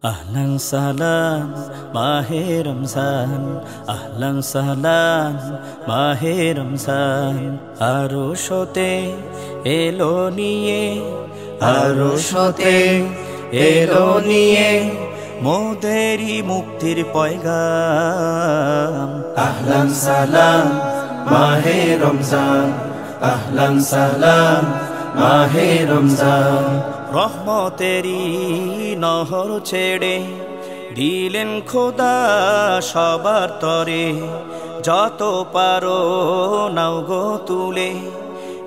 আহলান সাহলান মাহে রমজান, আহলান সাহলান মাহে রমজান। আরশতে এলো নিয়ে, আরশতে এলো নিয়ে মোদেরি মুক্তির পয়গাম। আহলান সাহলান মাহে রমজান, আহলান সাহলান মাহে রমজান। রহমতেরি নহর ছেড়ে দিলেন খোদা সবার তরে, যত পারো নাও গো তুলে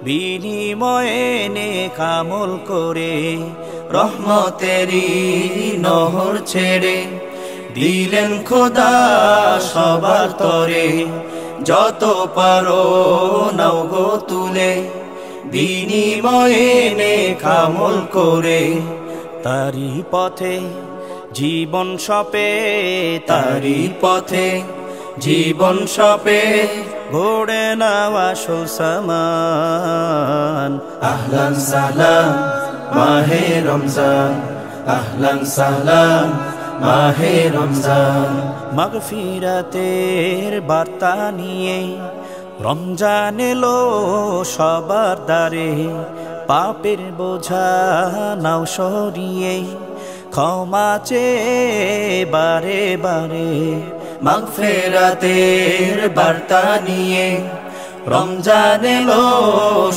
বিনিময়ে নেক আমল করে। রহমতেরি নহর ছেড়ে দিলেন খোদা সবার তরে, যত পারো নাও গো তুলে বিনিময়ে নেক আমল করে। তারি পথে জীবন সপে, তারি পথে জীবন সপে গড়ে নেওয়া সুসমান। আহলান সাহলান মাহে রমজান, আহলান সাহলান মাহে রমজান। মাগফিরাতের বার্তা নিয়ে রমজান এলো সবার দ্বারে, পাপের বোঝা নাও সরিয়ে ক্ষমা চেয়ে বারে বারে। মাগফিরাতের বার্তা নিয়ে রমজান এলো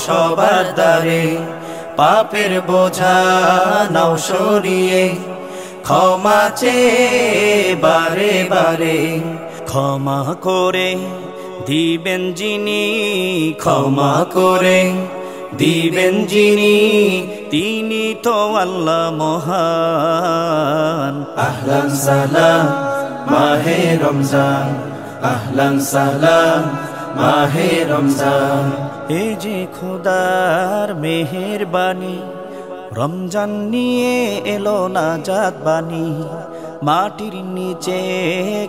সবার দ্বারে, পাপের বোঝা নাও সরিয়ে ক্ষমা চেয়ে বারে বারে। ক্ষমা করে দিবেন যিনি, ক্ষমা করে দিবেন যিনি, তিনি তো আল্লাহ মহান। আহলান সাহলান মাহে রমজান, আহলান সাহলান মাহে রমজান। এ যে খোদার মেহেরবানি, রমজান নিয়ে এলো নাজাত বাণী। মাটির নিচে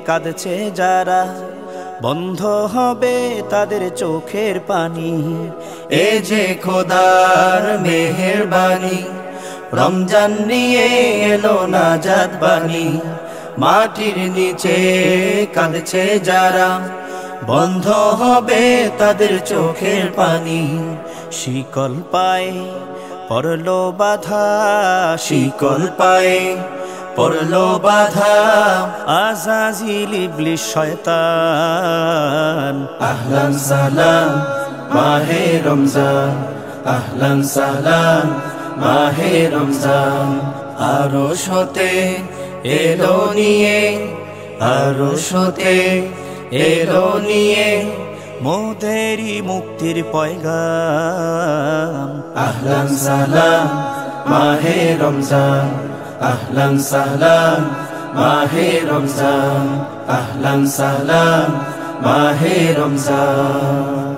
কাঁদছে যারা, বন্ধ হবে তাদের চোখের পানি। এ যে খোদার মেহেরবানি, রমজান নিয়ে এলো নাজাত বাণী। মাটির নিচে কাঁদছে যারা, বন্ধ হবে তাদের চোখের পানি। শিকল পায়ে পড়লো বাধা, শিকল পায়ে পড়লো বাধা, আযাজিল ইবলিস শয়তান। আহলান সাহলান মাহে রমজান, আহলান সাহলান মাহে রমজান। আরশতে এলো নিয়ে, আরশতে এলো নিয়ে মোদেরি মুক্তির পয়গাম। আহলান সাহলান মাহে রমজান, আহলান সাহলান মাহে রমজান, আহলান সাহলান মাহে রমজান।